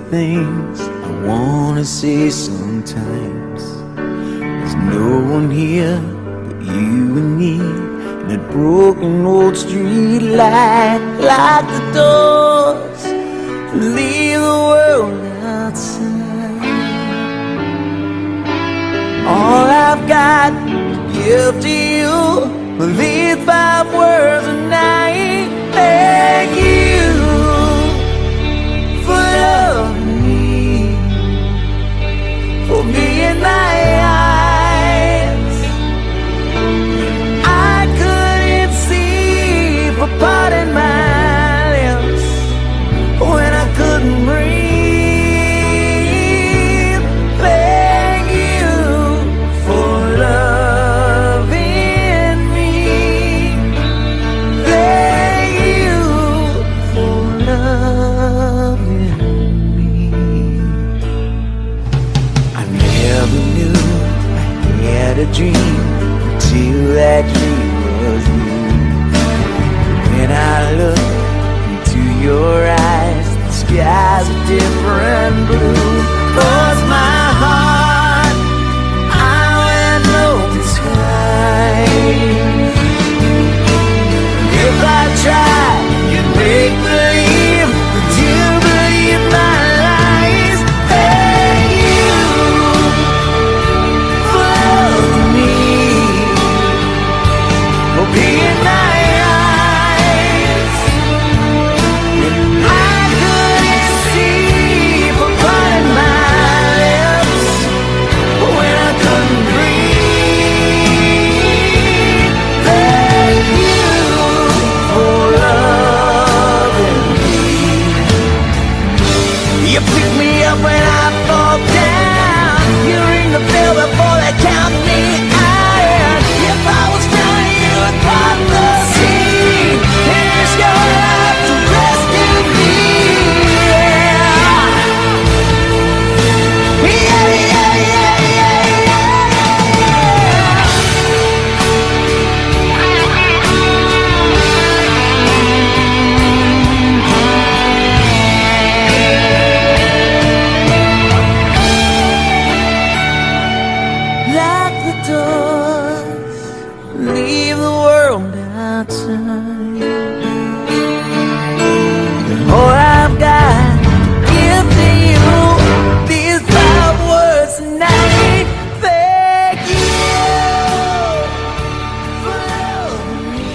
Things I wanna say sometimes. There's no one here but you and me, and that broken old street light. Lock the doors, leave the world outside. All I've got to give to you are these 5 words, and I beg you for love, for me in my eyes. I couldn't see for parting my lips when I couldn't breathe. Thank you for loving me. Thank you for loving me. I never knew I had a dream until that dream was you. When I look into your eyes, the skies are different blue. 'Cause my heart, I went open sky. If I tried, you'd make believe that you believe my lies. Thank you for loving me, for being my eyes. I couldn't see for parting my lips when I couldn't breathe. Thank you for loving me. You pick me up when I fall down. You ring the bell before they count me out. If I was drowning, you would part the sea and risk your life to rescue me. Yeah, yeah, yeah, yeah, lock the doors, leave the world outside. All I've got to give to you, these 5 words tonight. Thank you for loving me.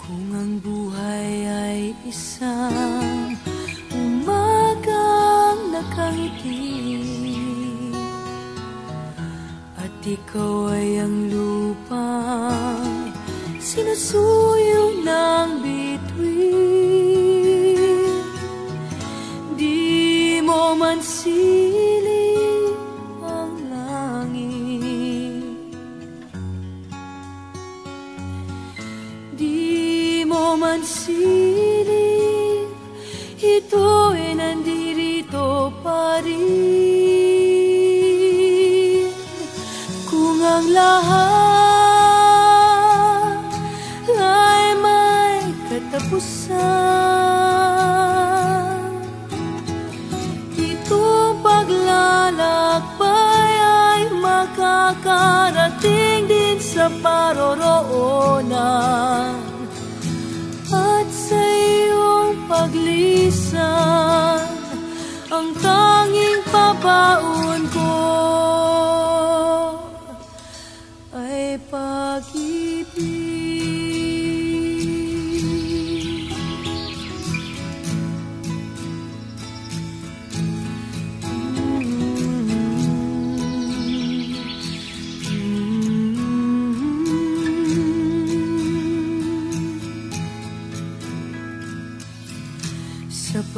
Kung ang buhay ay isang umagang nakangiti, at ikaw ay ang lupang sinusuyo ng bituin, di mo man siling ang langit, di mo man siling, ito'y nandirito pa rin. Kung ang lahat ay may katapusan, itong paglalakbay ay makakarating din sa paroroonan. At sa iyong paglisan, ang tanging pabaon ko ay pag-ibig.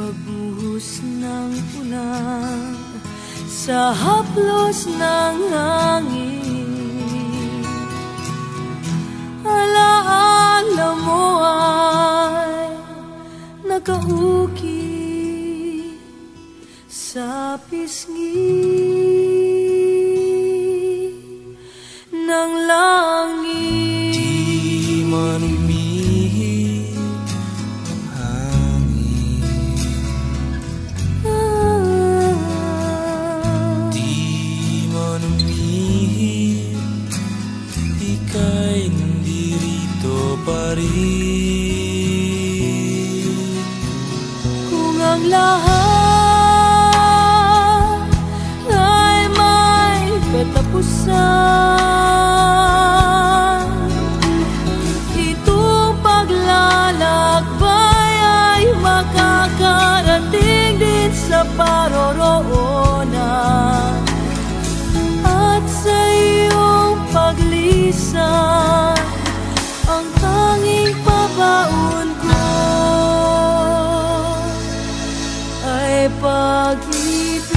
pagbuhos ng ulan sa haplos ng hangin. Alaala mo ay nakauki sa pisngi ng langit. Di man umihip ang hangin, di man umihip, ika'y nandirito pa rin. Kung ang lahat ay may katapusan, itong paglalakbay ay makakarating din sa paroroonan. At sa iyong paglisan, ang tanging pabaon ko ay pag-ibig.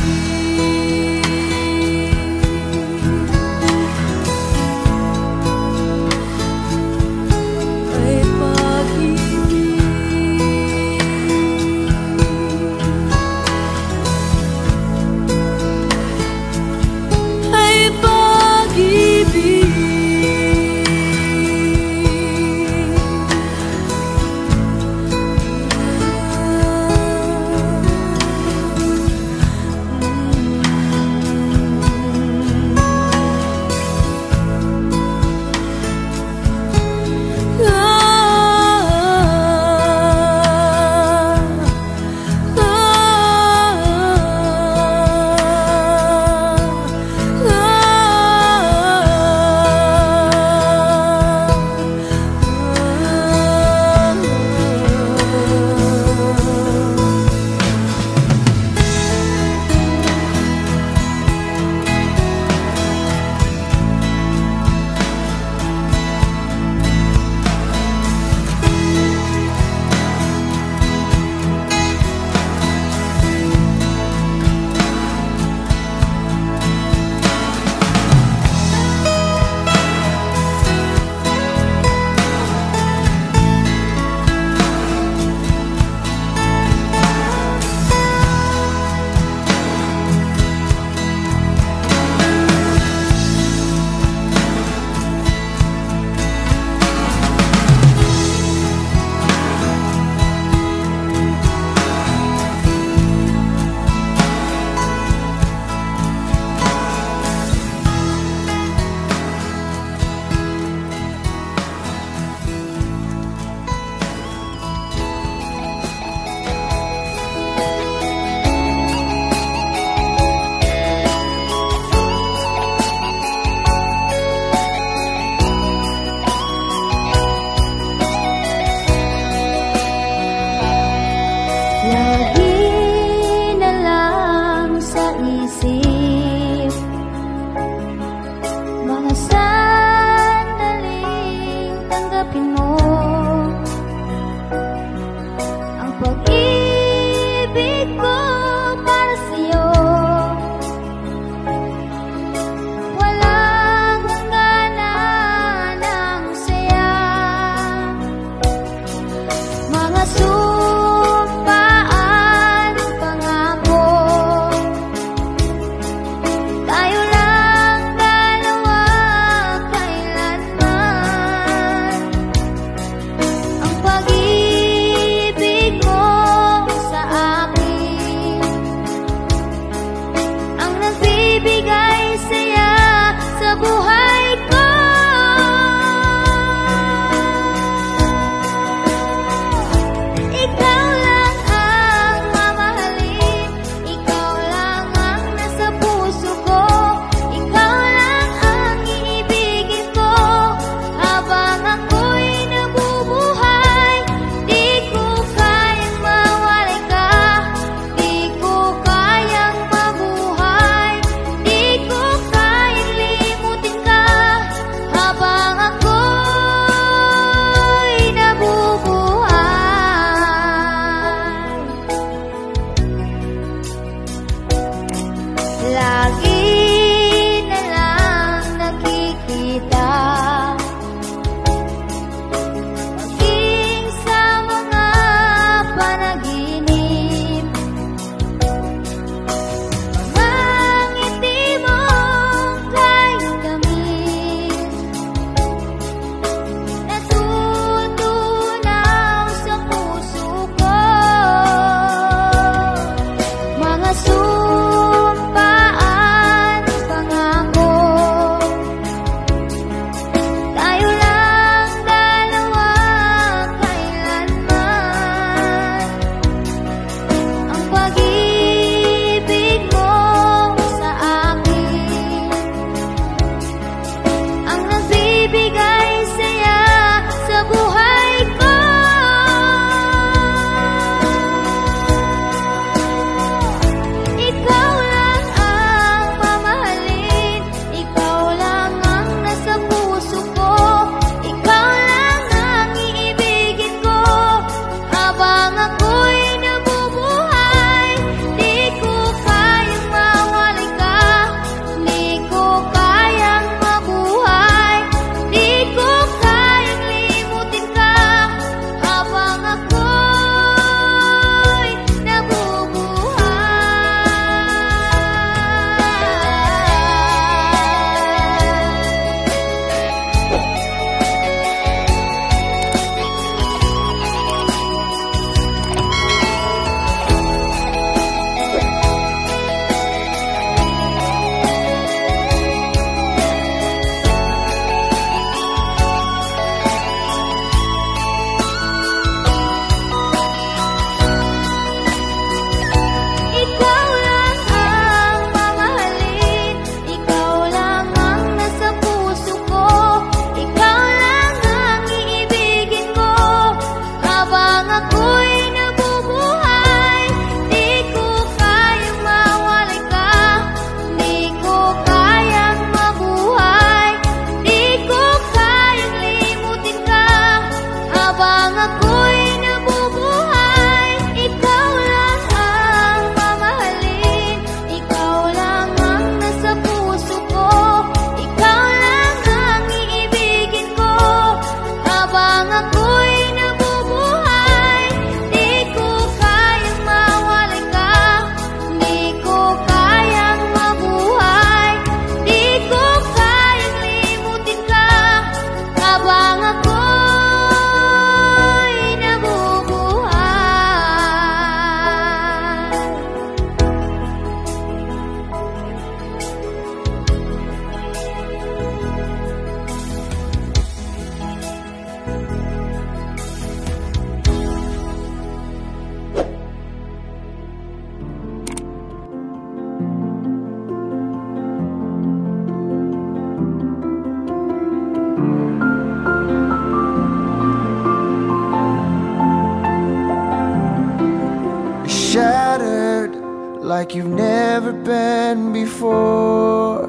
like you've never been before.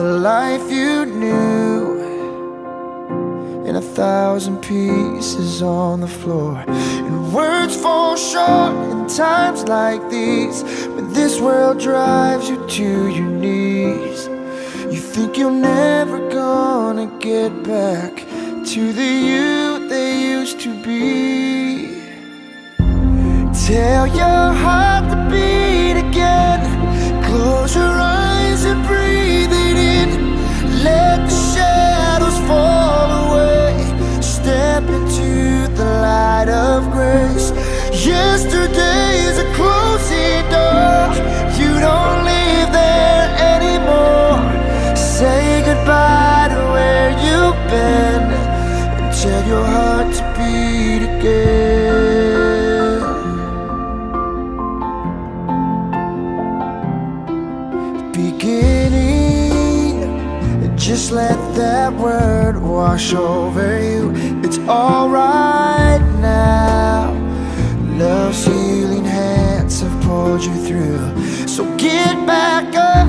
The life you knew in 1,000 pieces on the floor. And words fall short in times like these, when this world drives you to your knees. You think you're never gonna get back to the you they used to be. Tell your heart to beat again. Close your eyes and breathe it in. Let the shadows fall away. Step into the light of grace. Yesterday's a closing door. You don't live there anymore. Say goodbye to where you've been, and tell your heart to beat again. Beginning, just let that word wash over you. It's alright now. Love's healing hands have pulled you through. So get back up,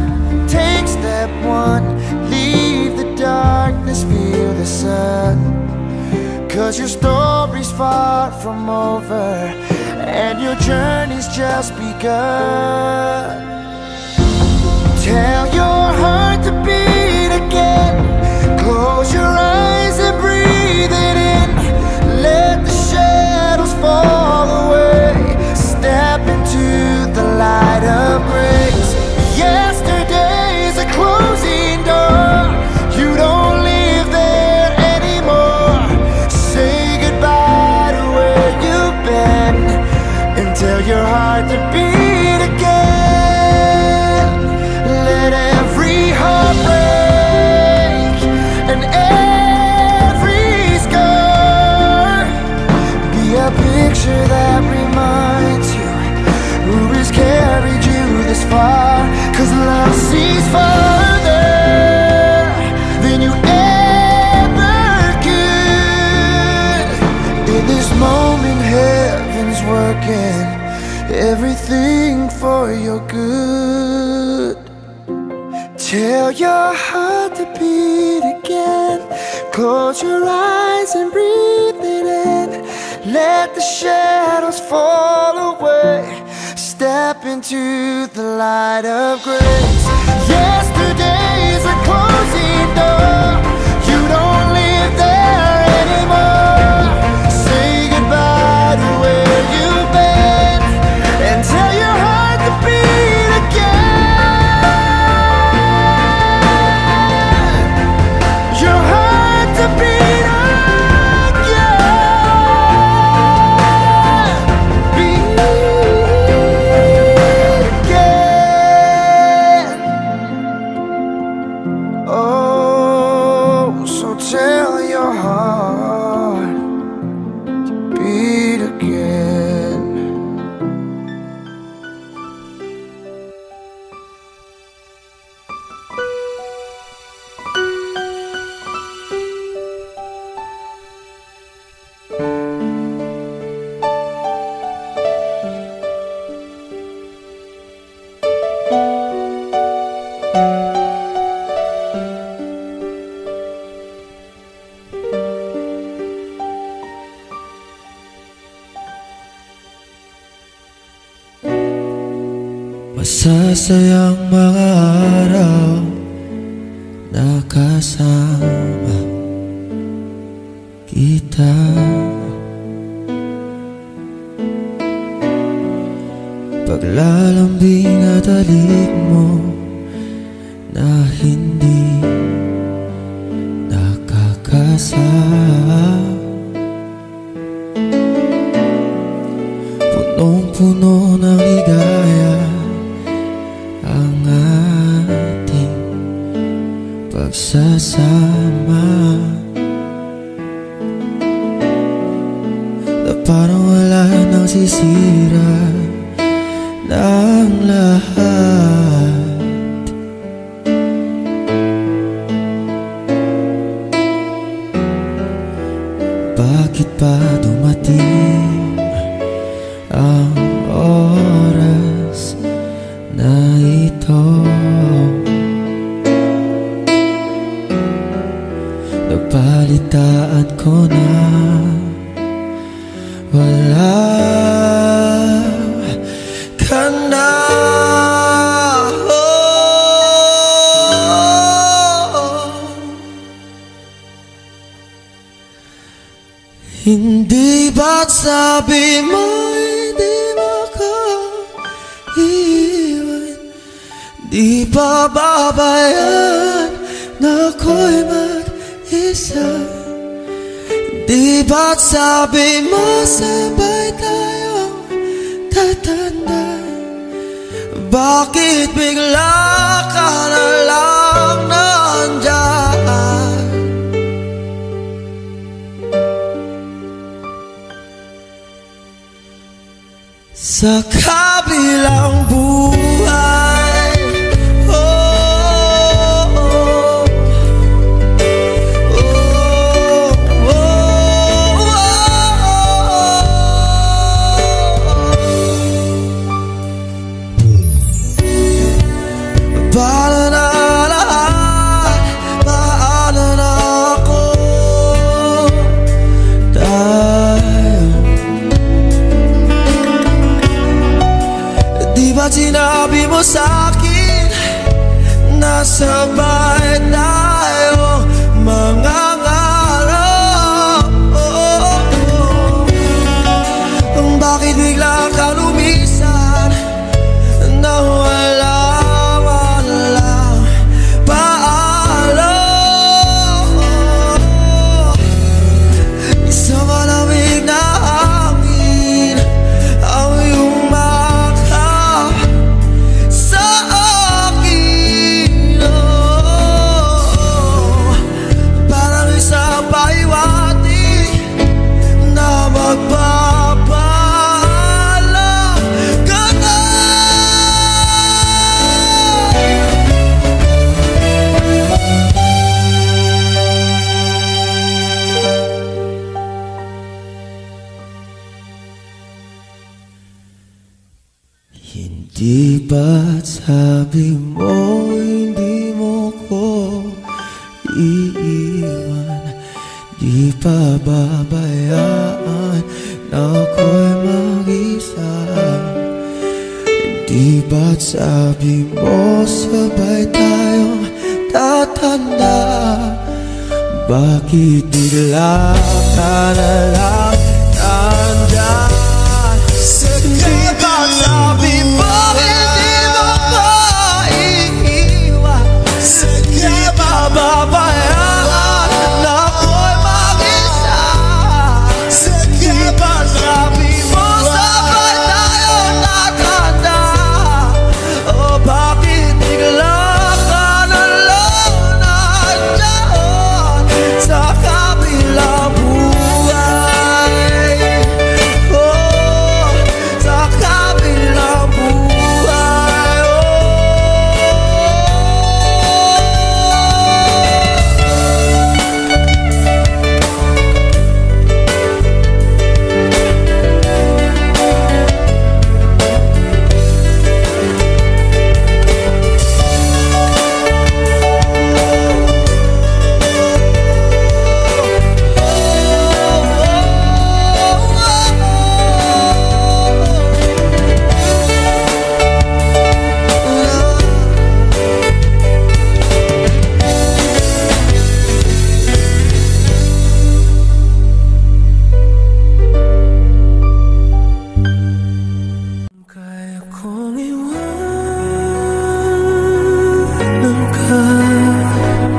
take step one. Leave the darkness, feel the sun. 'Cause your story's far from over, and your journey's just begun. Tell your heart to beat again. Close your eyes and breathe it in. Let the shadows fall away. Step into the light of grace. Yesterday's a closing door. You don't live there anymore. Say goodbye to where you've been, and tell your heart to beat again. Let every heart break and every scar be a picture that reminds you who has carried you this far. 'Cause love sees farther than you ever could. In this moment, heaven's working everything for your good. Tell your heart to beat again. Close your eyes and breathe it in. Let the shadows fall away. Step into the light of grace. Yesterday's a closing door. You don't live there anymore. Say goodbye to where you've been, and tell your heart to beat again. Your heart to beat again. Beat again. Oh, so tell your heart to beat again. Masasayang mga araw na kasama kita. Paglalambing at halik mo na hindi nakakasama. Punong-puno ng ligaya ang ating pagsasama, na parang wala nang sisira ng lahat. Bakit pa dumating ang oras ito. Nabalitaan ko na wala ka na. Hindi ba't sabi mo hindi mo ko iiwan? Di ba babayaan na ako'y mag-isa? Di ba't sabi mo sabay tayong tatanda? Bakit bigla ka na lang nandyan? Sa kabilang buhay, oh, oh, oh, oh, paano na lahat, paano na ako, di ba't sinabi mo sa'kin na sabay tayo mangangarap? Bakit bigla ka lumisan na walang paalam? Isang malamig na hangin ang iyong Di ba't sabi mo hindi mo ko iiwan? Di pa babayaan na ako'y mag-isa? Di ba't sabi mo sabay tayong tatanda? Bakit bigla ka na lang nandyan? Di ba't sabi mo babayaan na ako'y mag-isa? Di ba't sabi mo sabay tayong tatanda? O bakit bigla ka na lang nandyan sa kabilang buhay? Oh, sa kabilang buhay,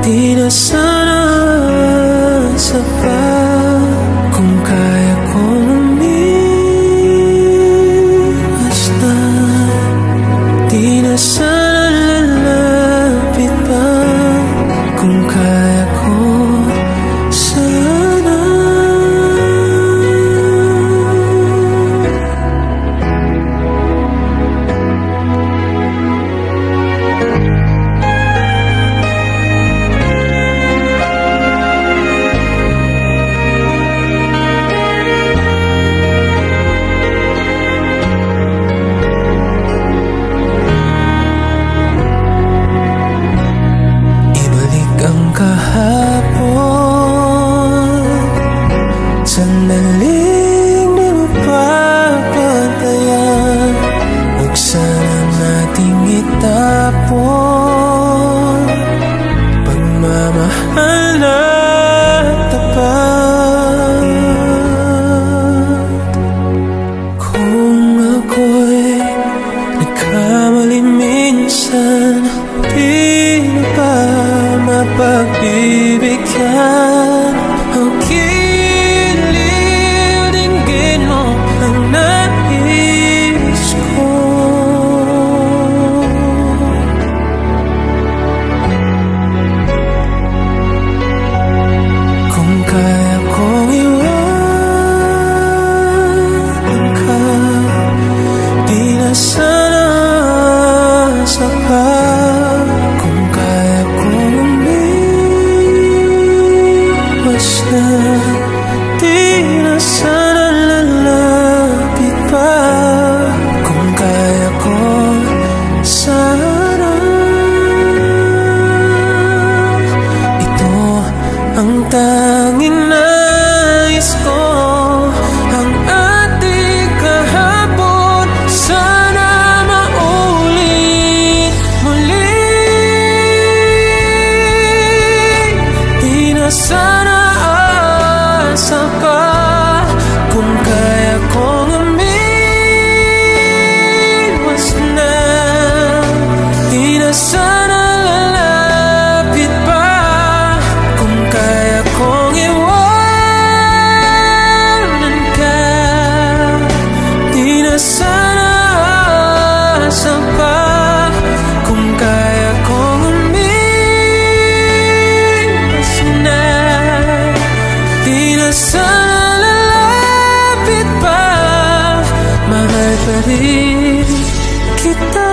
di na sana sapat kung kaya kong umiwas na. Di na sana lalapit pa kung kaya ko sana. tanging nais ko ang ating kahapon sana maulit muli. Di na sana asa pa kung kaya kong umiwas na. Di na sana lalapit pa kung kaya kong iwanan ka. Di na sana asa pa kung kaya kong umiwas na. Di na sana lalapit pa, mahal pa rin kita.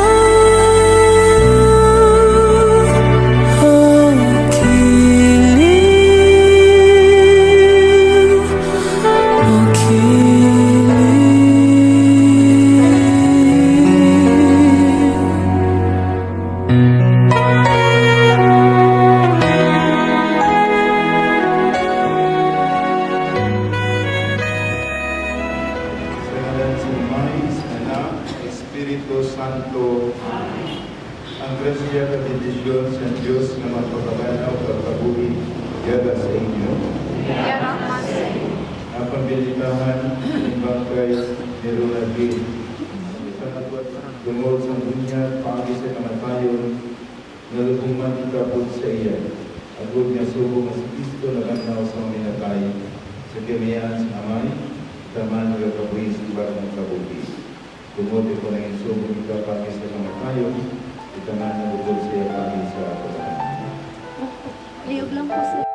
Espiritu Santo. Ang grasya at bendisyon sa Diyos na magpapaganaw at kabuhi yada sa inyo. Ang pambilitahan ng bangkay ni Ronaldin. Tungkol sa dunya, pagi sa kamatayon, nalubungan ikapod sa iya. Agod niya subong sa Kristo na ganaw sa minatay. Sa kamiyan sa amay, taman ng kabuhi sa iba't ng kabuhi. Tumuti ko na yung subong ika pagi sa kamatayon, itangan na bukod siya pagi sa kabuhi. Ayog lang po sir.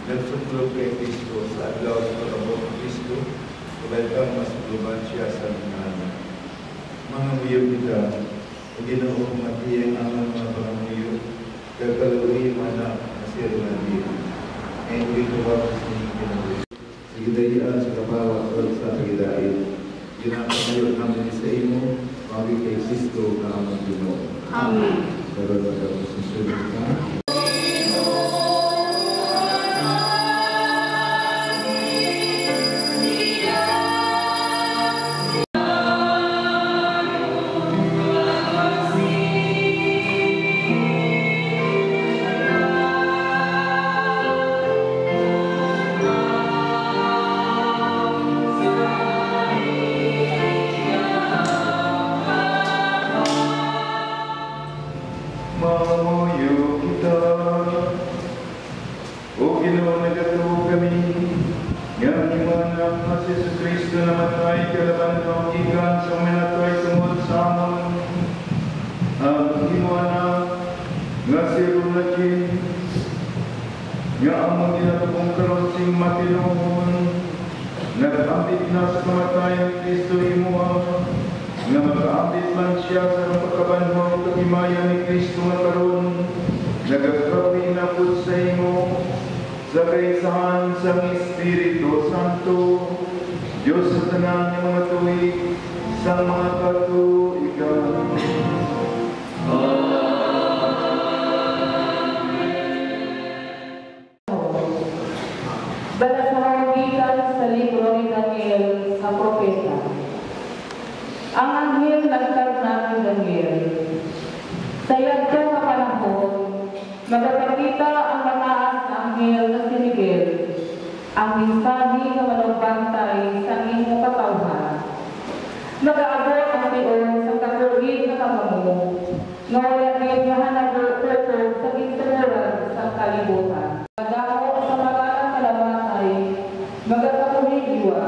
Nagsuklog kay Kristo sa adlaw sa pagabot ng Kristo, kabalikang mas luban siya sa minana. Mga muyo kita, hindi na ako matiyang ang mga pangamuyo, kagkalawin mana na siya Ronaldin. Ngayon dito ako sa inyong kinabuhi. Sa gidayaan sa kapawat o sa gidain, ginapamayon namin sa imo, pagi kay Kristo na ang Ginoo. Amen. Pero nagkakasunod ka. Mamuyo kita, o Ginoo nagatuo kami, nga imanap na si Jesus Kristo na matay kalaban ng ikan sa minatay tungod sa amon. Ang imanap nga si Ronaldin, nga amon ginatubong karon sing matinuhon, nag-ambit na sa kamatayan ni Kristo imuha, nga mag-aambit man siya sa pagkabanhaw kagimayan ni Kristo nga karon, nagagawin na po sa imo sa kaisahan sa Espiritu Santo, Diyos sa tanan ng mga tuwig sa mga katuigan. Bala sa kagitan sa libro ni Daniel sa propeta. Ang anghel nagkarna ni Daniel. Sa yadto nga panahon, magpapakita ang mataas na anghel na si Miguel, ang minsahi nga manugbantay sa inyong katawhan. Mag-aabot ang tiyon sa katulid na kamamu, nga wala din nga hanago-tuto sa ginturan sa kalibutan. Madako sa magalang kalamatay, magkakapulidiwa.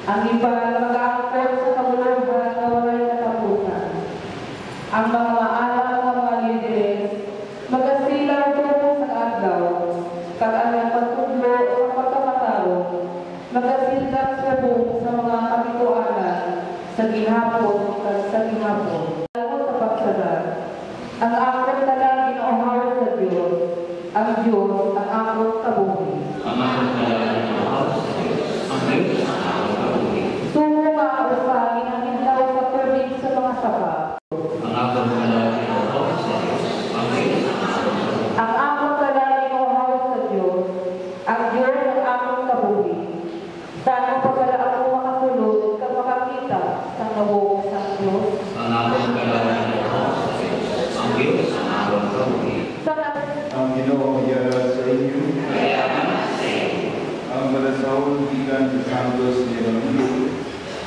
Ang iba mag-aakot sa kabuluhan na walay katapusan. Ang mga maalam ng mga lideres, magasilaw doon sa Diyos ang akong kabuhi. Ang akong kalagayan ng Diyos, ang Diyos ang akong kabuhi. Tungo nga ako sa ginangindaw sa permit sa mga sapa. Ang akong kalagayan ng Diyos, ang Diyos ang akong kabuhi. Ang akong kalagayan sa Diyos, ang Diyos ang akong kabuhi. Saan pa pala ako makasulod kang makakita sa nawong sa Diyos? Ang akong kalagayan ng Diyos, ang Diyos ang akong kabuhi. Ang Ginoo iyara sa inyo, ang malasawang gikan sa Santos ni Evangelio,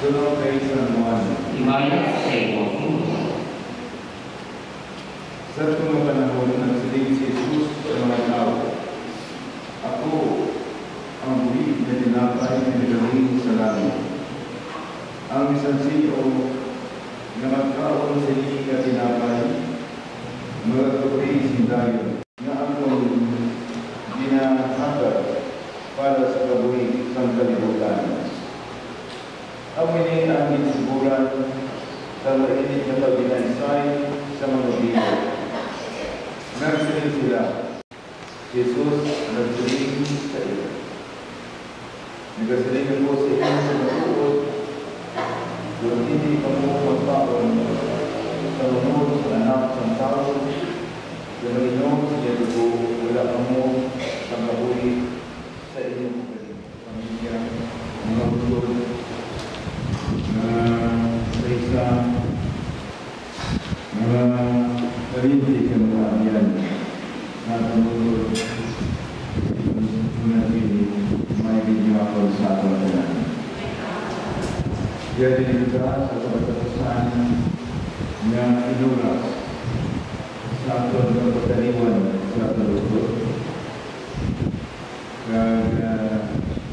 tulong kay San Juan. Imayan sa iyo. Sa mga panahon nagsiling si Jesus sa mga tao, ako ang buhi na tinapay na nagaling sa langit. Ang isang siyo na magkaon sa hindi ka tinapay, magkakapay sindayon na akong ginahagad para sa kabuhi sa kalibutan. Ang ang siguran sa mainit na pag-inaisay sa mga bigo. Nagsiling sila, Jesus nagsiling sa iyo. Nagsiling po sa iyo sa matuod, kung hindi ka mo magpaon sa lunod sa anak ng tao, sa Panginoon sa Diyago, wala ka mo sa kabuhi sa inyong pamilya, mga bulod, na sa isang mga karinti ka mga amyan na tumulog na may biniyakol sa ato na lang. Kaya din ka sa kapatapusan na inuras sa ato na pagkaliwan sa ato lukot. Kaya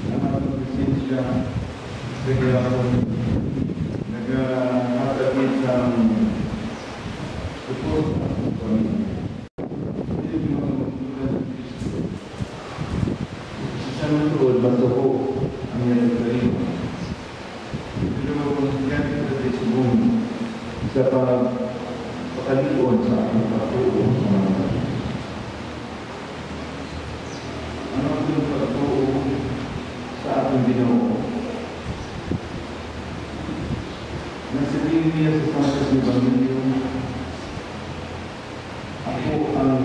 naman presensya kaya ako nag-hatagit sa support sa pamilya. Hindi mo mga Kristo. Sa lukod, bato ko ang yan pagkaliwan. Pero kung yan sa tesibong sa pagkaliwan sa aking pagkuo sa mga ano ang pagkuo sa aking Ginoo. Nasabihin niya sa Santos ni Evangelio, ako ang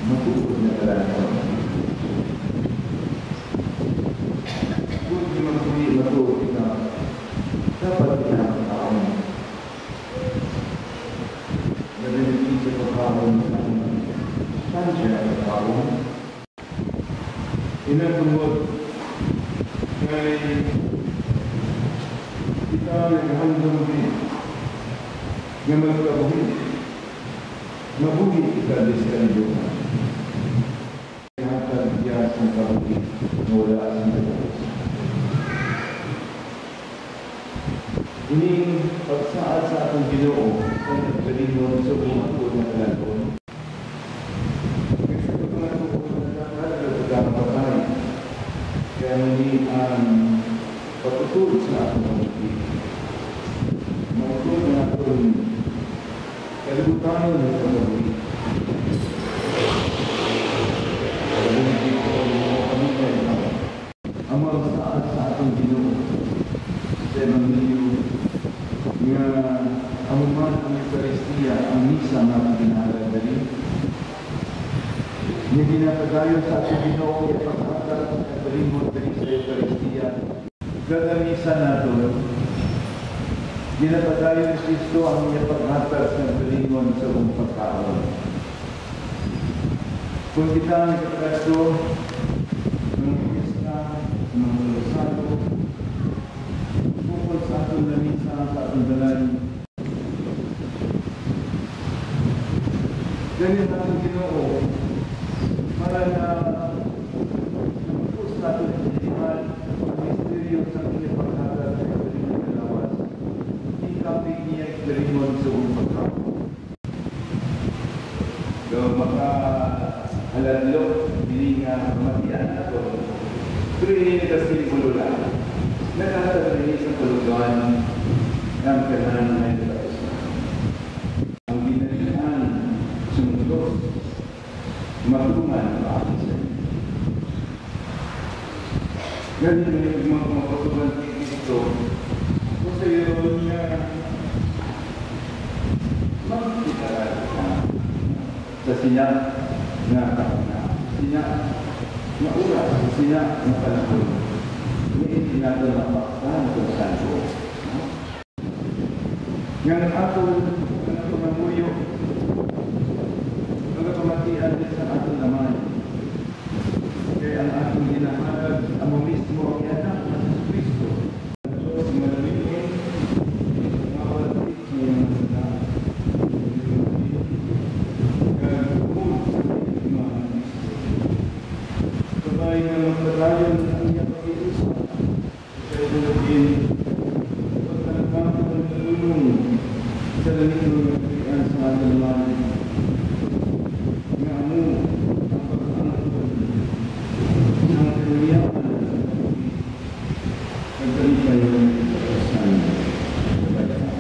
matuod na kalagayan. Kung di magpuli matuod ka, dapat pinakakaon. Nalilipin sa pagkaon saan siya pagkaon? Inatungod kay kita naghahandong din na magkabuhi. Mabuhi kita din sa kanilungan. Hatag niya sa kabuhi na wala sa Diyos. Ining pagsaad sa atong Ginoo sa nagkalingon sa umakot na kalagon. Kasi ito nga ito kung nagkakaroon sa patay. Kaya nini ang pagtutul sa atong kabuhi. Mautod na atong kalibutan ng kabuhi. Ang mga saad sa atong Ginoo sa Evangelio nga amuman ang Eucharistia, ang misa na pinahalagali. Nga ginapagayon sa atong Ginoo at pagkakal at palimot sa Eucharistia. Kada misa nato, ginapagayon ni Kristo ang iyang paghatag sa palimot sa buong pagkaon. Kung kita nagkakaso ng fiesta, ng Rosado, bukod sa atong lamisa, sa atong dalan, ganyan atong Ginoo, para na bukod sa atong iniman, ang misteryo sa iyong paghatag sa kalimang kalawas, ikapig niya kalimang sa buong pagkaon. So, maka-aladlok, hindi nga matiyan ako. Pero hindi kasi bulula. Nakatagay sa tulugan ng kanahan na ito. Ang ginalihan, sumulos, matunga tulungan ang aking sa inyo. Ganito yung mga kapatulan dito, kung sa iyo niya, magkikaral ka sa siya na siya na oras, sa siya na panahon. Hindi natin napaksan kung saan ko. Ngayon ako namuyo, nagkamatian din sa ating naman. Kaya ang ating hinahanap, amo mismo ang anak na si Kristo. Diyos malamigin, mawalit niya ang sana. Kaya kumul sa mga Kristo. Sabay na magpalayon ang iyang pag-iusap. Kaya tulogin, pagkalagpang ng tulong sa lamig ng nagpilian sa ating naman. Nga mo, ang pagkakanapon ng kaliyakan nagkalipay ng kasasan sa bansa.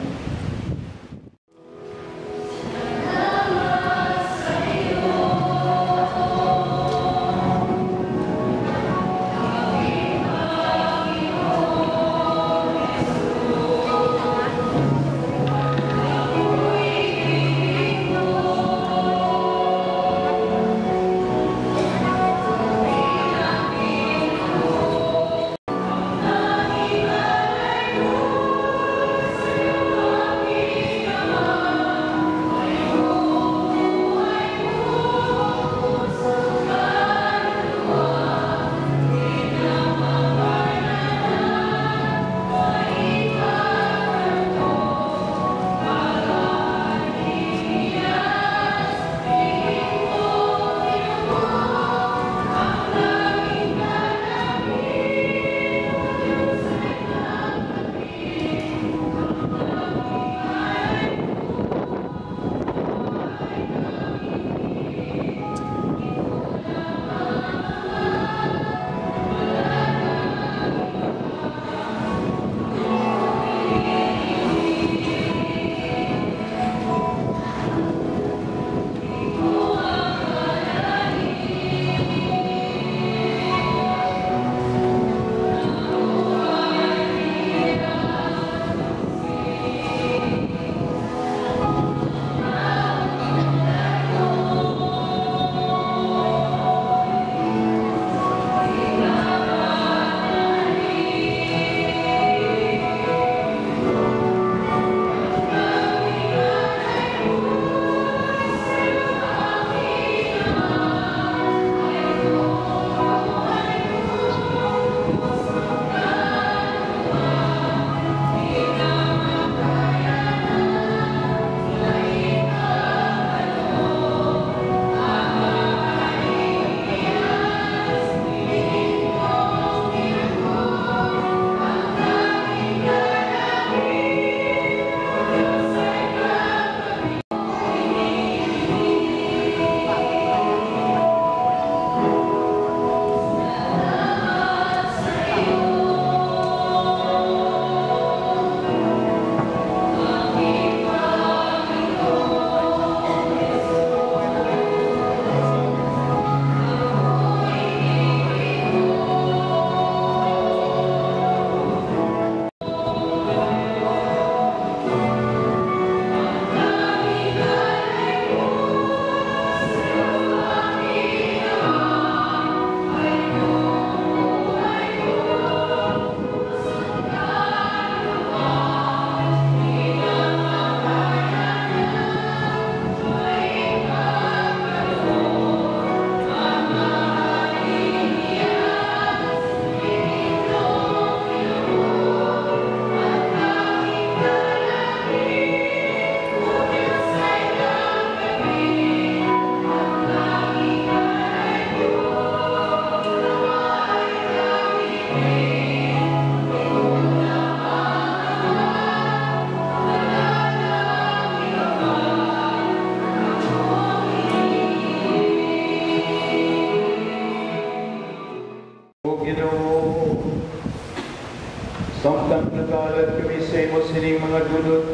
Samtang nagalat kami sa imo sining mga dulot,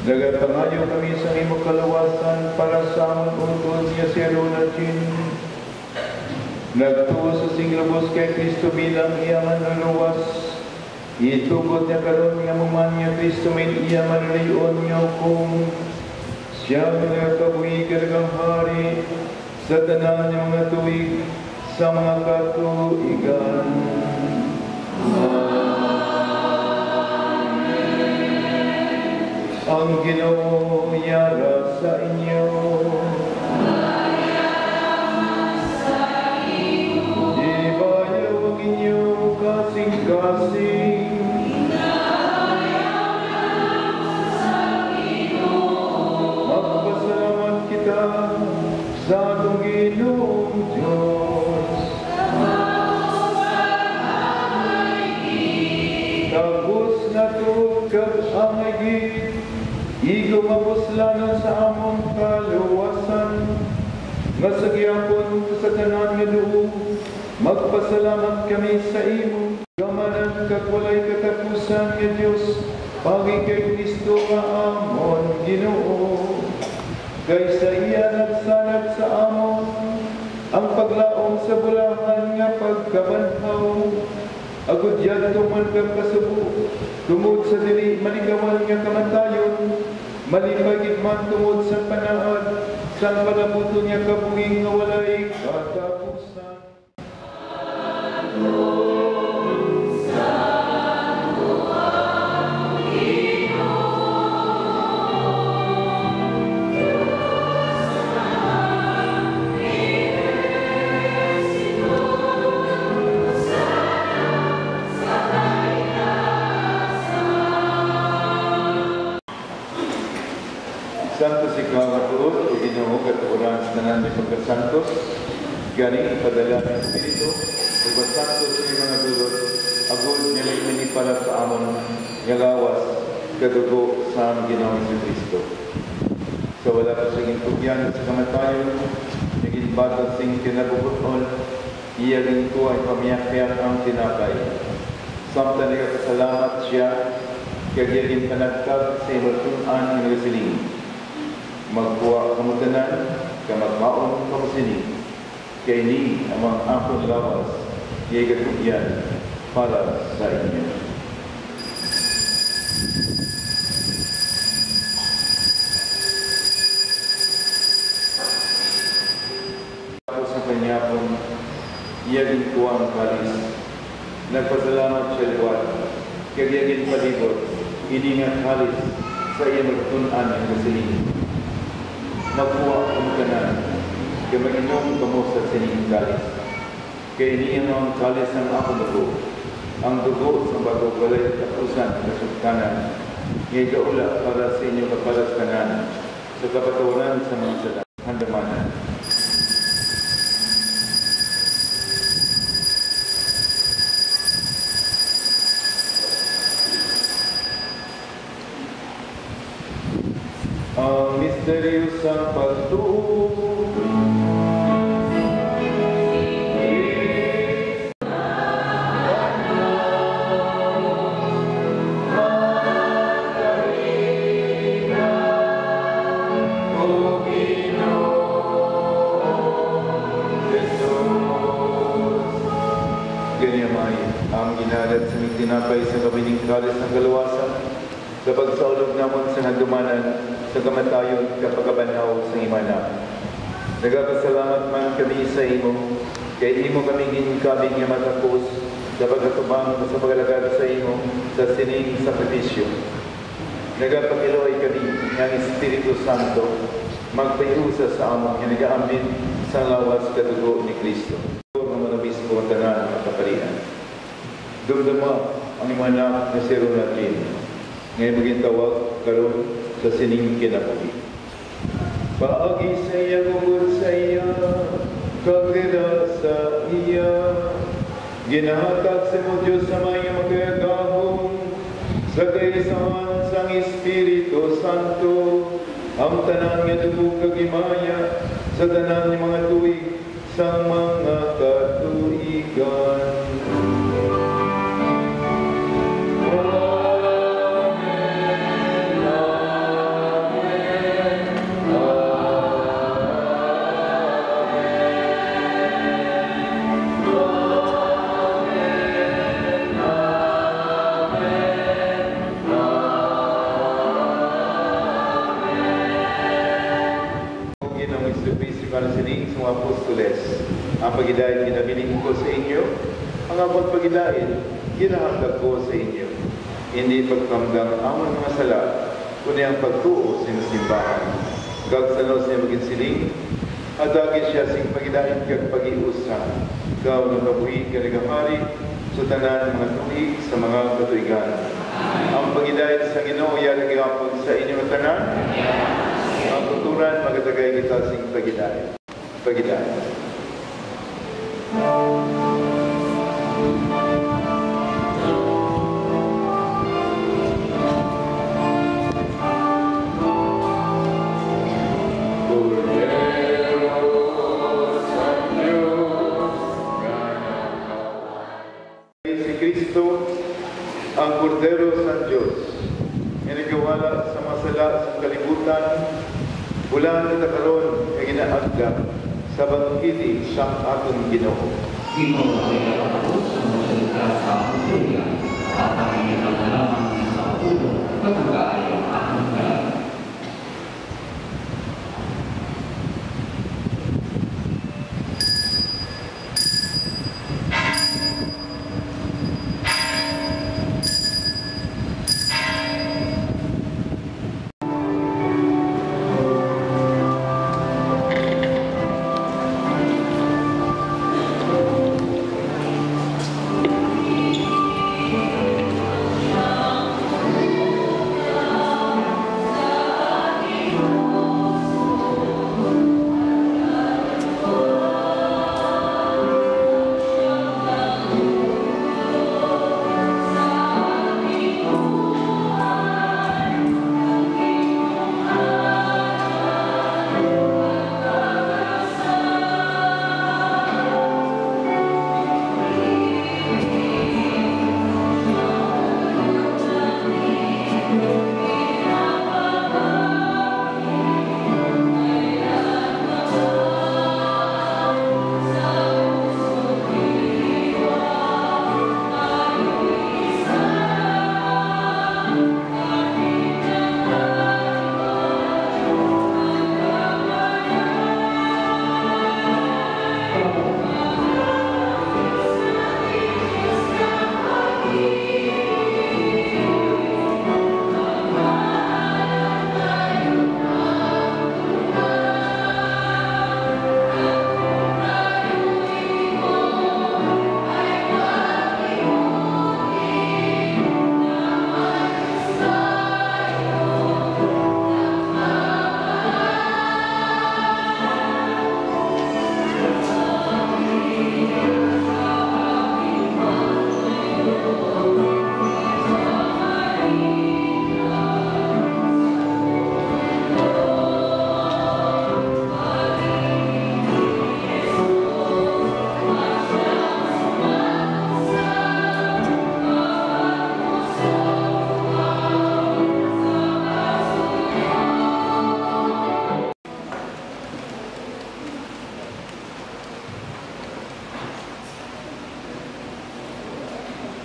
nagapangayo kami sa imo kalawasan para sa among utod niya si Ronaldin, Nagtuo sa singlubos kay Kristo bilang iya manluluwas. Itugod niya karon nga muman niya Kristo may iya manlayon niya kung siya nga kabuhi kalagang hari sa tanan niya mga tuwig sa mga katuigan. Ang Ginoo yara sa inyo. Ibayawag inyo kasing-kasing. Magpasalamat kita sa atong Ginoong Diyos. Tagos na to kag angay igo mapuslanon sa among kaluwasan, nga sa gihapon sa tanan nga loob, magpasalamat kami sa imo. Gamanan kag walay katapusan nga Dios, pagi kay Kristo nga amon Ginoo. Kay sa iya nagsanad sa amon ang paglaom sa bulahan nga pagkabanhaw. Agud yadto man kag kasubo, tungod sa dili maligawan nga kamantayon, malipagid man tungod sa panaad, sa palabuto niya kabuhing nga walay katapusan. Santos ikaw nga tuod, o Ginoo katuoran sa tanan ni pagkasantos, ganing ipadala ng Espiritu, o pagsantos ni mga dulot, agod niya ni para sa amon, ngalawas, kadugo sa aming Ginoong Kristo. Sa wala pa siyang intugyan sa kamatayon, naging batang sing kinabubuton, iya ginto ay pamiyak-piyak ang tinapay. Samtang nagkasalamat siya, kagiging panagkag sa imaltunan ng nagasiling. Magkuha kamutanan, kamagmaon kamusining, kay ni amang akong lawas, iyay katugyan para sa inyo. Tapos sa kanya pong iyagin ko ang kalis, nagpasalamat siya liwat, kay iyagin palibot, iningat kalis sa iya magtunan ng kasiling. Magkuha ang kanan, kaya mag-inom kamo sa sining kalis. Kaya niya ang kalis ng ako dugo, ang dugo sa bago walay katapusan ng kasugtanan, nga'y gaula para sa inyo kapalas kanan, sa kapatawaran sa mga salat, handamanan. Ang misteryosang pagtukoy. Ganyamay, ang ginalat sa mga tinapay sa kabining kalis ng kaluwasan, sa pagsaulog namon sa nadumanan, sa kamatayon kapagabanhaw sa imana. Nagapasalamat man kami sa imo, kay imo kami ginkabing nga matapos, sa pagkatubang sa pagalagad sa imo, sa sining sakripisyo. Nagapakiloy kami ng Espiritu Santo, magpayusa sa among hinagaambin sa lawas kadugo ni Kristo. Obispo ang tanan at kaparian. Dumdama ang imanak na si Ronaldin. Ngayon maging tawag karon sa sining kinabuhi. Paagi sa iya, gugod sa iya, kagdira sa iya. Ginahatag sa mo Diyos sa may magagahong, sa kaisahan sang Espiritu Santo, ang tanan nga dugo kagimaya, sa tanan ng mga tuwig, sa mga katuigan. Ang pagidain ginabiling ko sa inyo, ang amon pagidain ginahangdag ko sa inyo. Hindi pagkamdang amon mga sala, kundi ang pagtuo sa simbahan. Gagsanos niya maginsiling, at dagin siya sing pagidain kag pag-iusa. Gaw ng kabuhi kanigamari, sa tanan mga tuig sa mga katuigan. Ang pagidain sa Ginoo yan nagapon sa inyong tanan. Ang tuturan magatagay kita sing pagidain. Pagidain. Ang Kordero sa Diyos, inigawala sa masala sa kalibutan, bulan na karon ay ginaagda sa bangkiti sa atong Ginoo. Ginoo ay kapos sa masalita sa Australia, at ang inagalaman sa ulo, katugay ang aking kalan.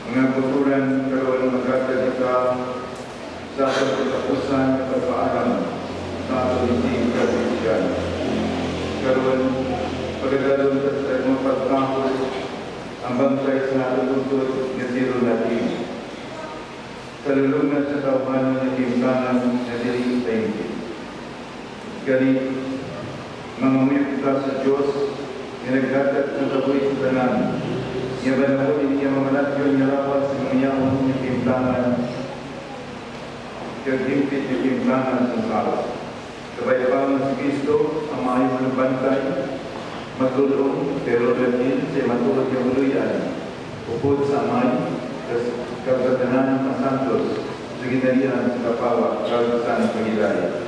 Mga kuturan karon magkakita sa pagkatapusan at pagpaalam sa ating Kristyan. Karon pagkakaroon sa mga pagkakot ang bangkay sa ating lungsod na zero natin. Sa lulungan sa tawanan ng timbangan na diling tayo. Ganit, mga umipita sa Diyos, nilagdagat ng kabuhi sa tanan. Iaban ako din niya mga natyon niya lapas sa mga yaon niya timbangan, kagdimpit niya timbangan sa kalas. Kabay pa nga si Kristo, ang maayong bantay, matulong, pero dahil siya matulog niya uluyan, upod sa amay, kagdatanan ng santos, sa ginalihan sa kapawa, kagasan sa gilay.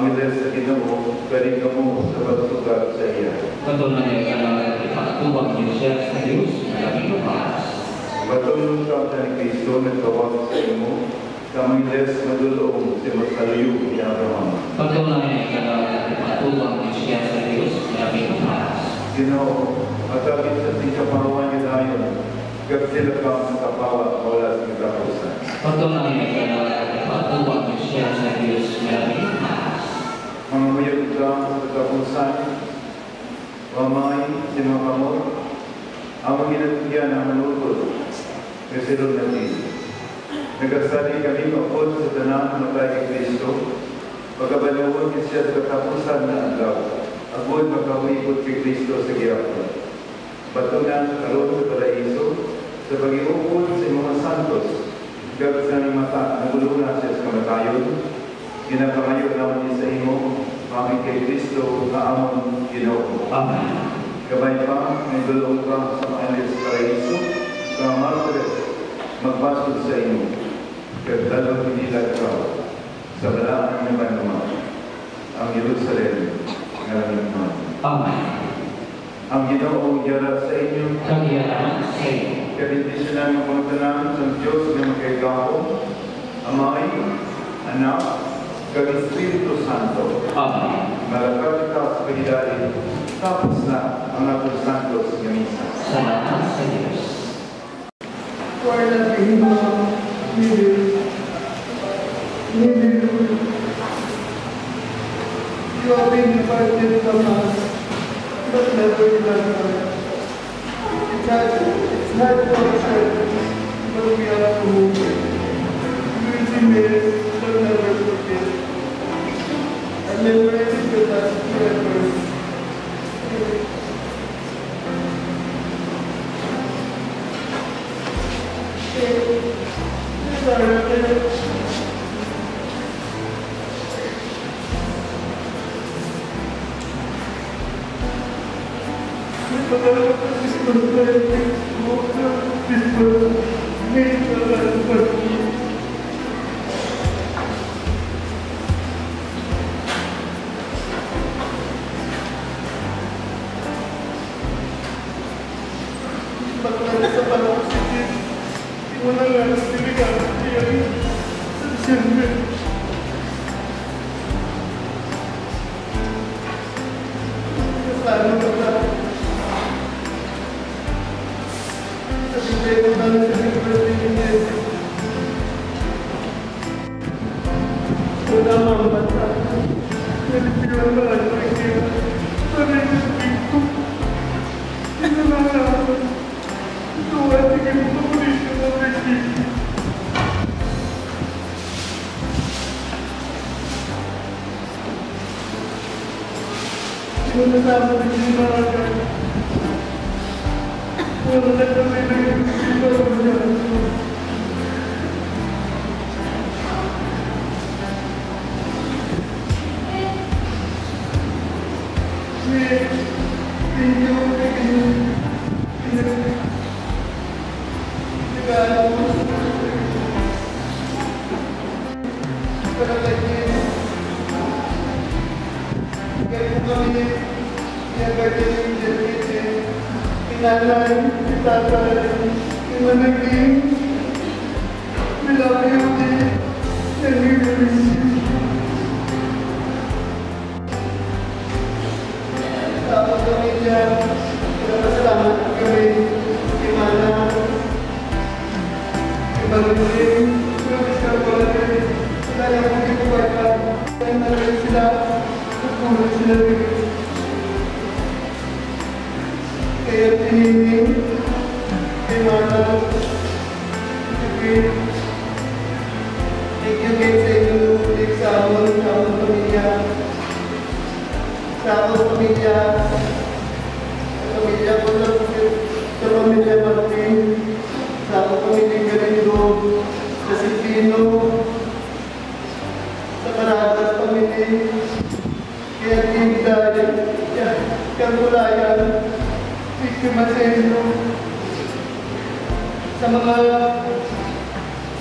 Angeles sa Ginoo, karinga mo sa pagsugat sa iya. Patuloy ka ipatubang niyo siya sa Diyos na labing lumaas. Patulong ka ni Kristo nagtawag sa imo, Angeles madulong si Masaluyo ni Abraham. Patuloy ka ipatubang niyo siya sa Diyos na labing lumaas. Ginoo, matapit sa ting kaparuan niya dayon, kapsila ka sa kapawa wala sa katapusan. Patuloy ka ipatubang niyo siya sa Diyos na labing lumaas. Mga mayroon ka sa katapusan, mamay, sinakamor, ang ginatugyan ang manutod, kasi doon natin. Nagkasali kami mapod sa tanang matay kay Kristo, pagkabalawon niya siya sa katapusan na adlaw, agod makahuikot kay Kristo sa giyapon. Batunan karon sa paraiso, sa pag-iukod sa mga santos, gabas na ng mata, naguluna siya sa kamatayon, ginapamayo naman niya sa imo, mami kay Kristo na amon Ginoo. Amen. Gabay pa, may dulong ka sa mga sa paraiso, sa martires, magbasod sa imo, kagdalong pinilag ka, sa balaan ng banuma, ang Jerusalem, ngayon naman. Amen. Ang Ginoo yara sa inyo, Kagiyaan sa iyo. kabindisyonan ng pagtanan sa Diyos ng magkaigaho, Amay, Anak, kag Espiritu Santo. Amen. Malakad ka sa pagidali, tapos na ang atong santos ng misa. Salamat sa Diyos. For the kingdom, you have been imparted from us, but never done us. It's not for certain, but we have to move it. Using this, but never forget. And never with us forever.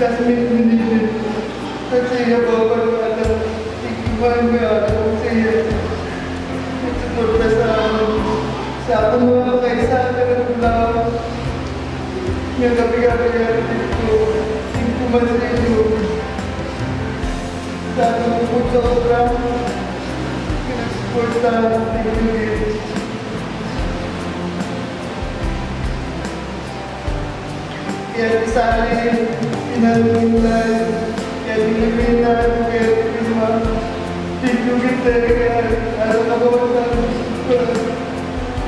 Kasi hindi kasi ako pag ikiwan ko sa akong mga kaisahan na nagulaw, nga gabi-gabi dito, man sa inyo, sa akong bukod sa obra, kinagsuporta ng Pilipinas. Kaya isali, pinalungan, kaya Pilipinas, kaya Pilipinas, tinugin kaya araw na gawin sa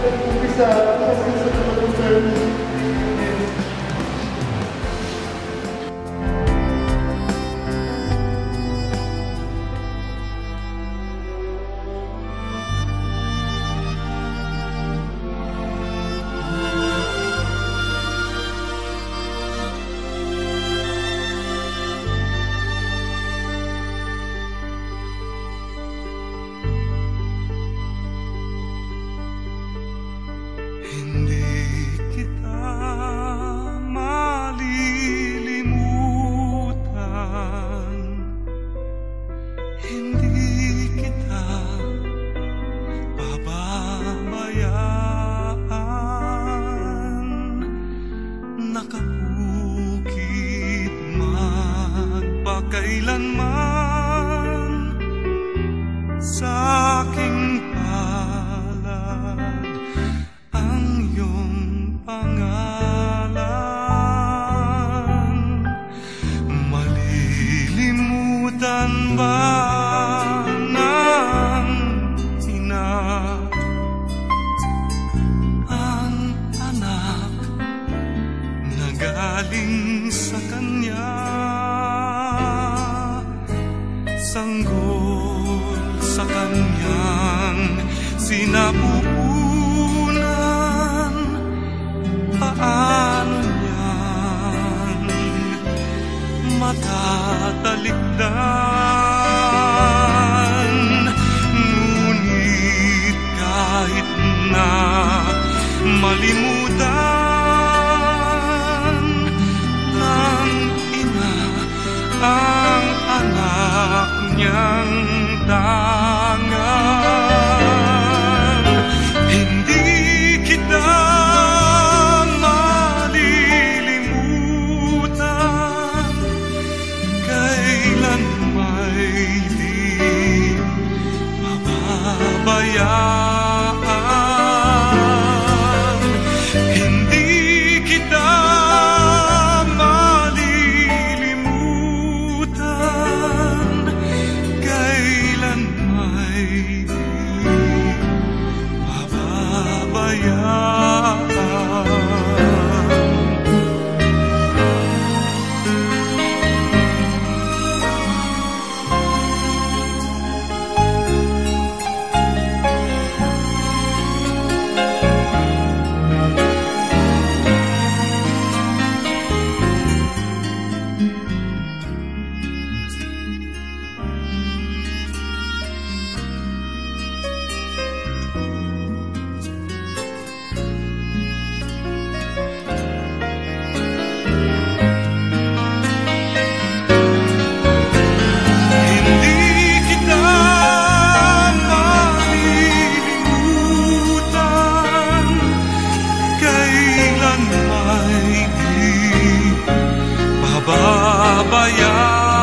nag-umpisa kasi sa kapatusan. Kailanman sa aking palad ang iyong pangalan. Malilimutan ba ng ina ang anak na galing sa kanya? Sanggol sa kanyang sinapupunan, paano niyang matatalikdan? Ngunit kahit na malimutan ng ina ang anak niyang tangan, hindi kita malilimutan, kailan may di mababayaan. Hindi kita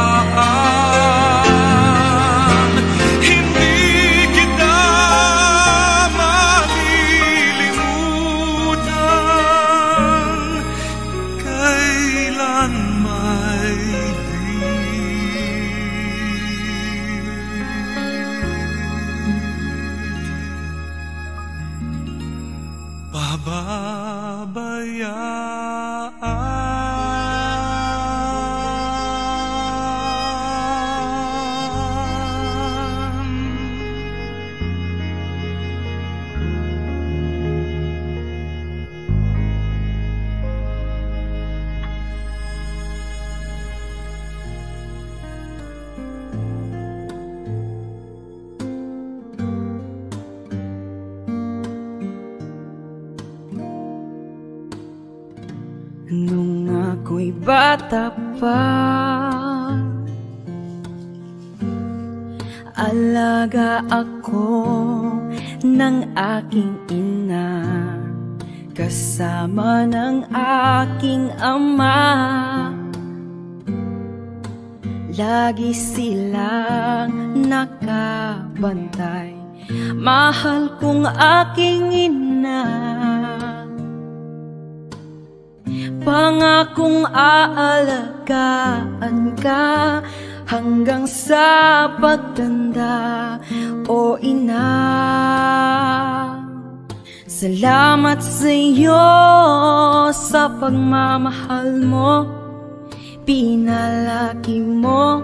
pababayaan. Hindi kita malilimutan, kailan may di pababayaan. Nung ako'y bata pa, alaga ako ng aking ina, kasama ng aking ama. Lagi silang nakabantay, mahal kong aking ina. Pangakong aalagaan ka hanggang sa pagtanda, o ina. Salamat sa iyo sa pagmamahal mo, pinalaki mo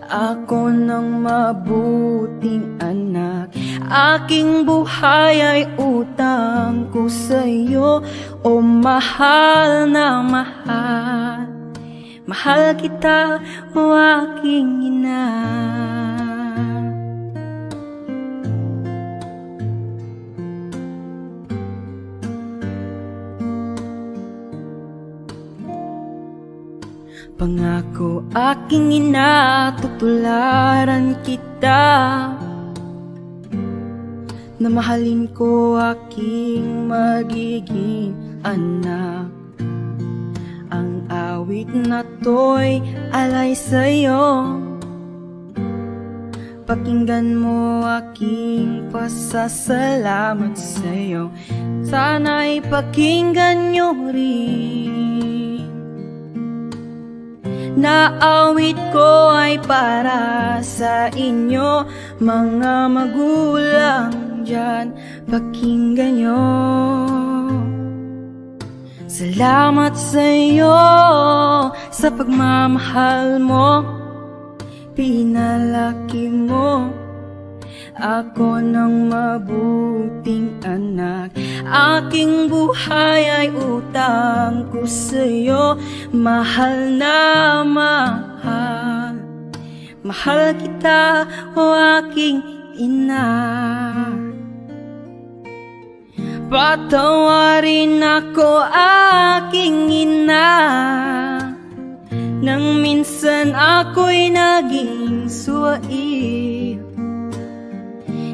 ako ng mabuting anak. Aking buhay ay utang ko sa iyo, o mahal na mahal. Mahal kita, o aking ina. Pangako aking ina, tutularan kita, na mahalin ko aking magiging anak. Ang awit na to'y alay sa'yo, pakinggan mo aking pasasalamat sa'yo. Sana'y pakinggan nyo rin. Naawit ko ay para sa inyo, mga magulang dyan, pakinggan nyo. Salamat sa iyo sa pagmamahal mo, pinalaki mo ako ng mabuting anak. Aking buhay ay utang ko sa iyo, mahal na mahal. Mahal kita, o aking ina. Patawarin ako, aking ina, nang minsan ako'y naging suwait.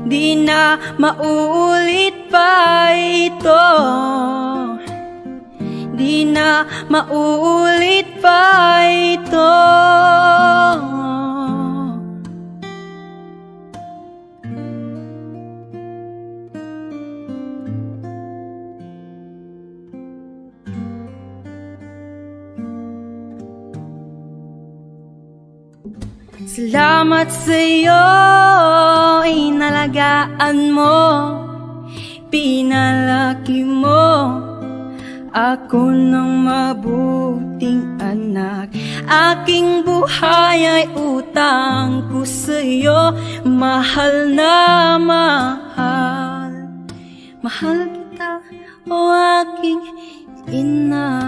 Di na mauulit pa ito, di na mauulit pa ito. Salamat sa iyo, inalagaan mo, pinalaki mo ako ng mabuting anak. Aking buhay ay utang ko sa iyo, mahal na mahal. Mahal kita, o aking ina.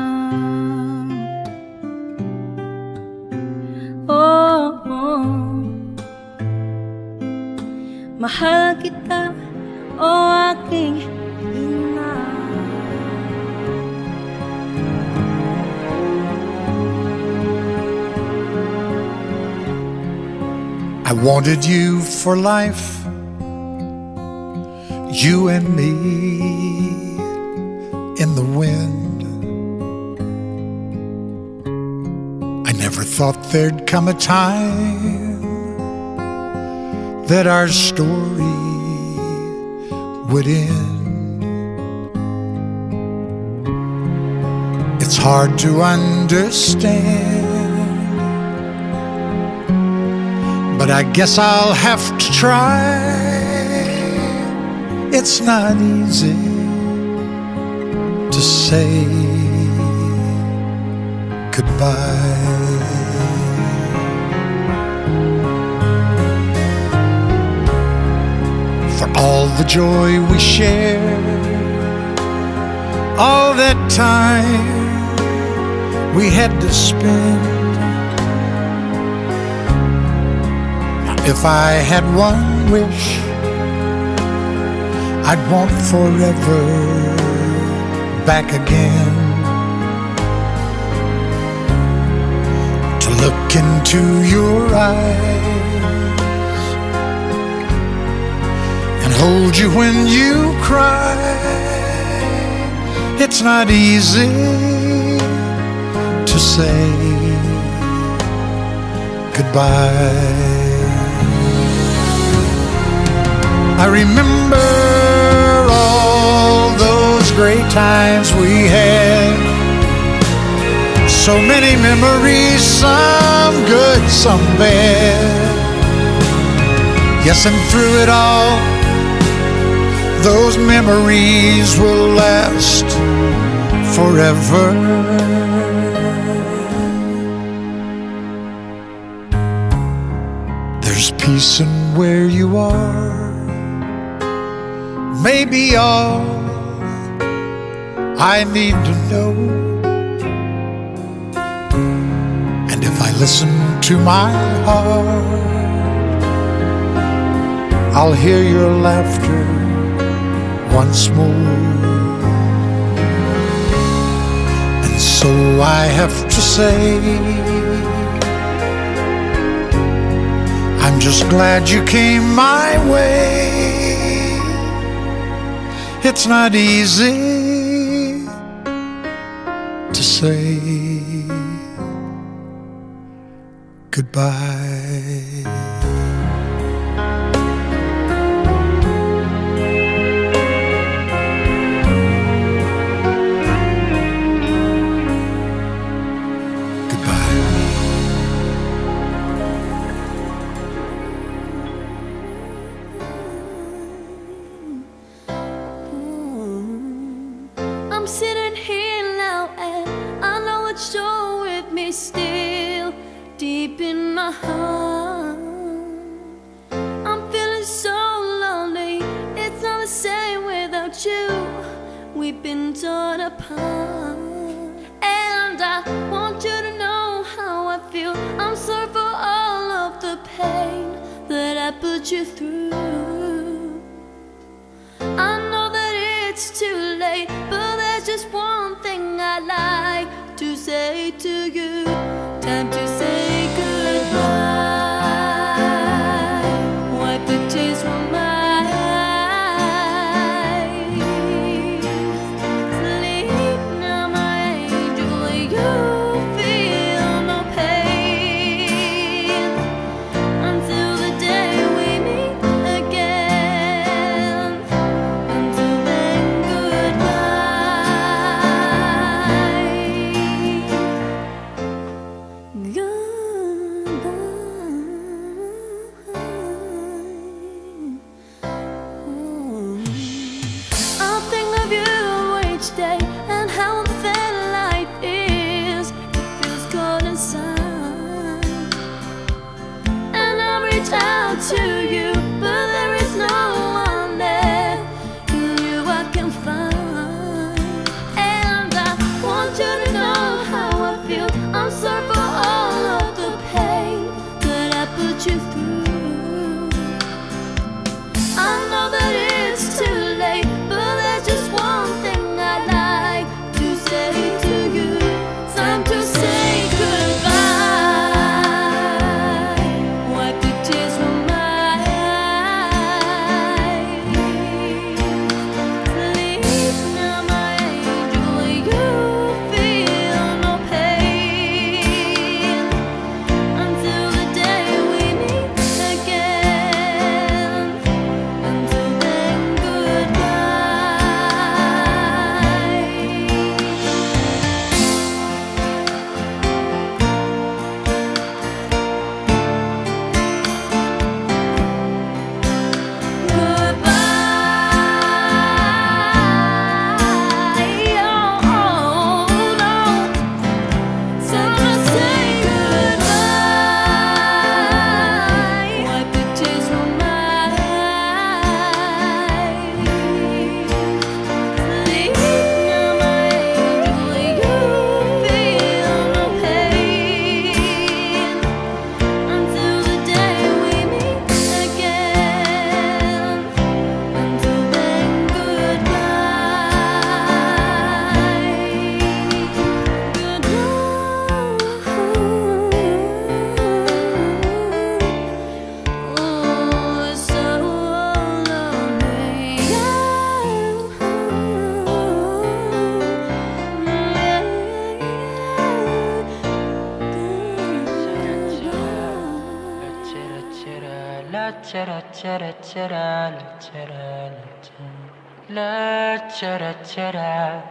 Oh, oh. Mahal kita, o aking ina. I wanted you for life, you and me in the wind. I never thought there'd come a time that our story would end. It's hard to understand, but I guess I'll have to try. It's not easy to say goodbye. For all the joy we shared, all that time we had to spend. Now, if I had one wish, I'd want forever back again, to look into your eyes and hold you when you cry. It's not easy to say goodbye. I remember all those great times we had. So many memories, some good, some bad. Yes, and through it all, those memories will last forever. There's peace in where you are. Maybe all I need to know. And if I listen to my heart, I'll hear your laughter once more. And so I have to say, I'm just glad you came my way. It's not easy to say goodbye. I'm sitting here now and I know it's you're with me still, deep in my heart. I'm feeling so lonely, it's not the same without you. We've been torn apart, and I want you to know how I feel. I'm sorry for all of the pain that I put you through. I know that it's too late, but there's just one thing I'd like to say to you. Time to say goodbye. Wipe the tears from my eyes. Sleep now, my angel. You feel no pain until the day we meet again. Until then, goodbye. Goodbye. chara chara chara la chara la chara chara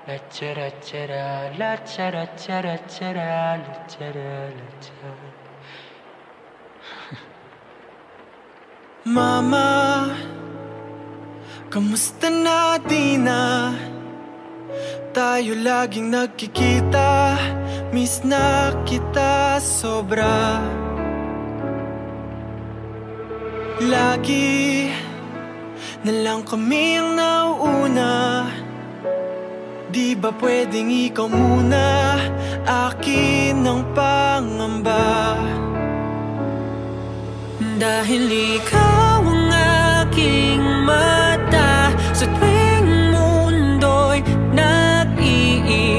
la chara chara la chara chara chara la chara la chara. Mama, kamusta na di na? Tayo laging nagkikita, miss na kita sobra. Lagi na lang kami ang nauuna. Di ba pwedeng ikaw muna, akin ang pangamba? Dahil ikaw ang aking mata, sa tuwing mundo'y nag-iibang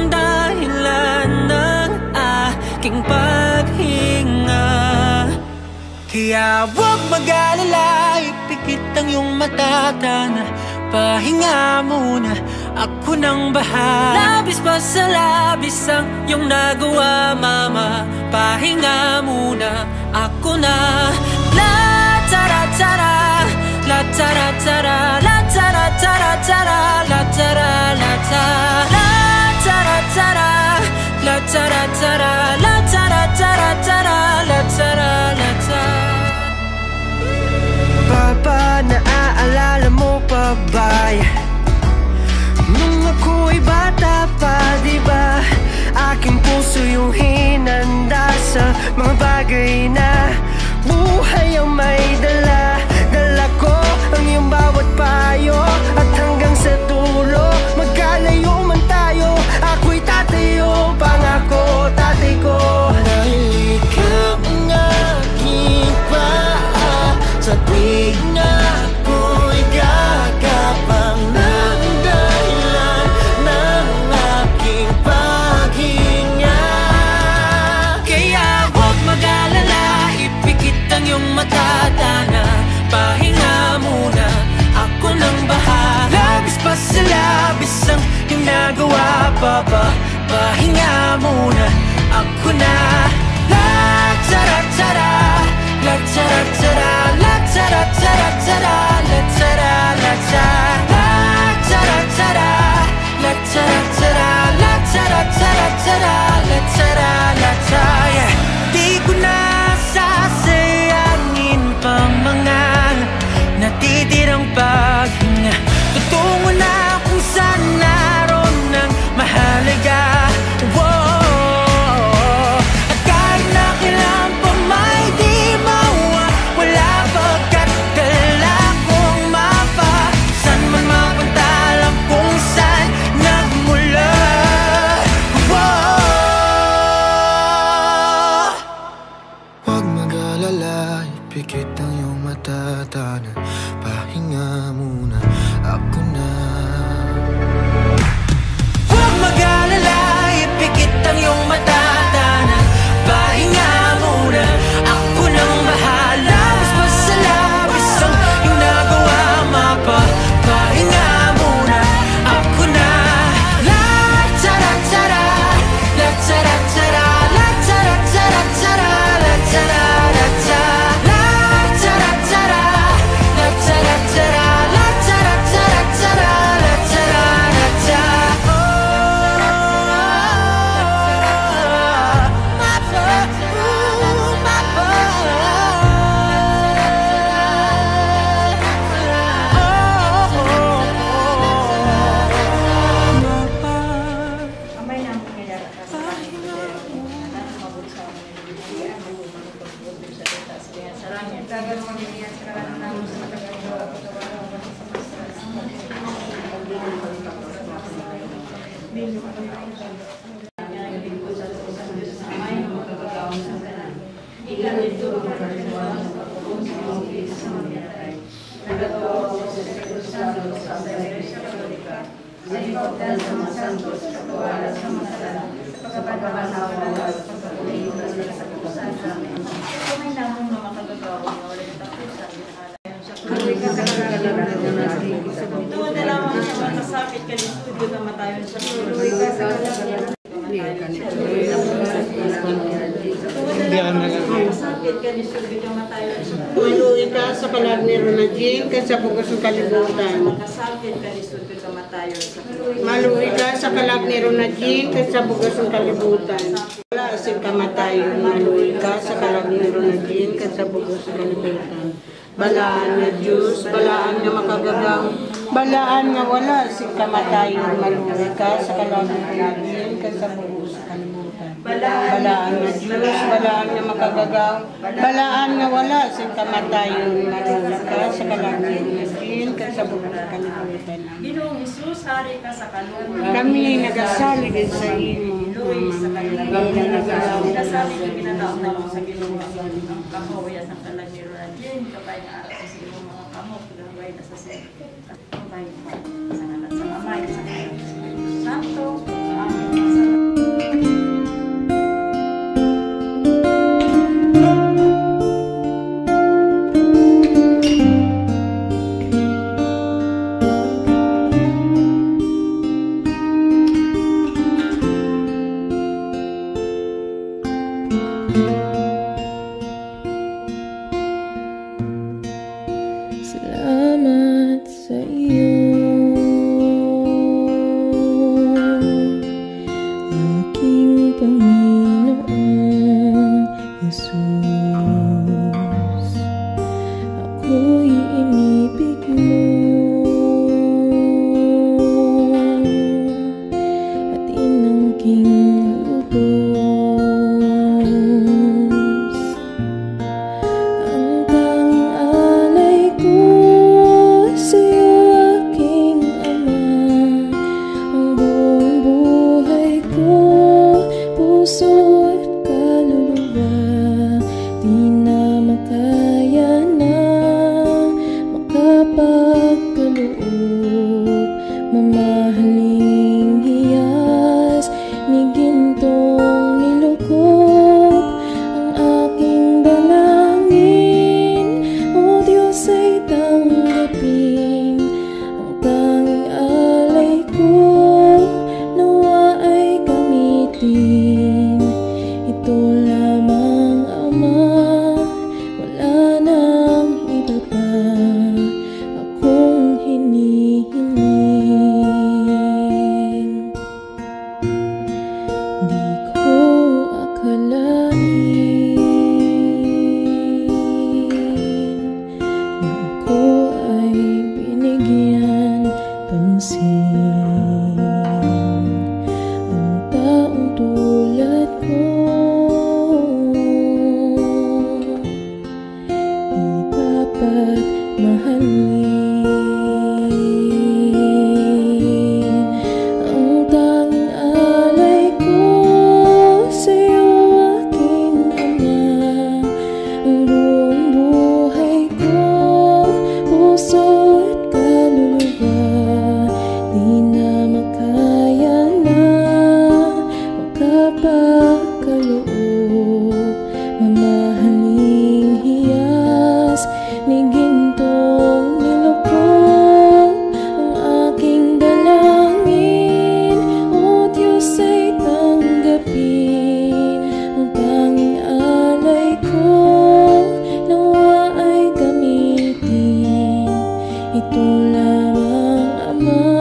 dahilan ng aking paghinga. Kaya huwag mag-alala, ipikit ang iyong mata, tana, pahinga muna, ako nang bahala. Labis pa sa labis ang iyong nagawa, mama, pahinga muna, ako na. La tara tara, la tara tara, la tara tara tara, la tara la tara, la tara tara, la tara tara, la tara tara tara, la tara la tara. Papa, naaalala mo pa ba nung ako'y bata pa, diba? Aking puso yung hinanda sa mga bagay na buhay ang may dala. Dala ko ang iyong bawat payo, at hanggang sa dulo, magkalayo man tayo, ako'y tatayo, pangako tatay ko. Dahil ikaw ang aking paa, sa tuwing ako'y gagapang ng dahilan ng aking paghinga. Kaya huwag mag-alala, ipikit ang iyong mata, tana, pahinga muna, ako nang bahala. Labis pa sa labis ang ginagawa, papa, pahinga muna, ako na. La tara tara, la tara tara, la tara tara tara, la tara la tara, la tara tara, la tara tara, la tara tara tara, la tara la tara. Di ko na sasayangin pa mga natitirang paghinga. Tutungo na kung saan naroon ng mahalaga. Pikit ang iyong mata, tana, pahinga muna, ako na. Huwag mag-alala, ipikit ang iyong mata, tana, pahinga muna, ako nang bahala. Labis pa sa labis ang iyong nagawa, mapa, pahinga muna, ako na. La tara tara, la tara tara, la tara tara tara, la tara la tara. Sakit ka ni Sir, bigyan matayo. Jin, kasabugos ng kalibutan. Maluwi ka sa kalagmiro na Jin, kasabugos ng kalibutan. Wala asing kamatayon, maluwi ka sa kalagmiro na Jin, kasabugos ng kalibutan. Balaan nga Diyos, balaan nga makagagang, balaan nga wala asing kamatayon, maluwi ka sa kalagmiro na Jin, kasabugos ng kalibutan. Balaan nga Diyos, balaan nga makagagang, balaan nga wala asing kamatayon, maluwi ka sa kalagmiro na Jin, kasabugos ng kalibutan. Ginoong Isus, hari ka sa kaluluwa. Kami nagasali din sa imo. Sinasabi ng pinanaon na mo sa ginawa ng kahoyas ng kalagmiro na Jin, kapay na araw sa iyong mga kamot, gagaway na sa sento. Kapay mo, sa ngalan sa Amay, sa ngalan sa Espiritu Santo, Amen. Salamat sa iyo, aking Panginoong Jesus. Ako'y inibig mo at inangking lubos. Ang tanging alay ko sa'yo, aking Ama. Ang buong buhay ko, puso at kaluluwa, di na makaya na makapagkaloob. Mamahaling hiyas ni gintong nilukop ang aking dalangin, o Diyos ay tanggapin ang tanging alay ko, nawa ay gamitin. Ito lamang, Ama, wala nang iba pa akong hinihiling. Di ko akalain na ako ay binigyan pansin. Ang taong tulad ko di dapat mahalin. Ang tanging alay ko sa'yo, aking Ama. Ang buong buhay ko, puso at kaluluwa, di na makaya na makapagkaloob. Mamahaling hiyas ni gintong nilukop ang aking dalangin, o Diyos ay tanggapin ang tanging alay ko, nawa ay gamitin. Ito lamang, Ama,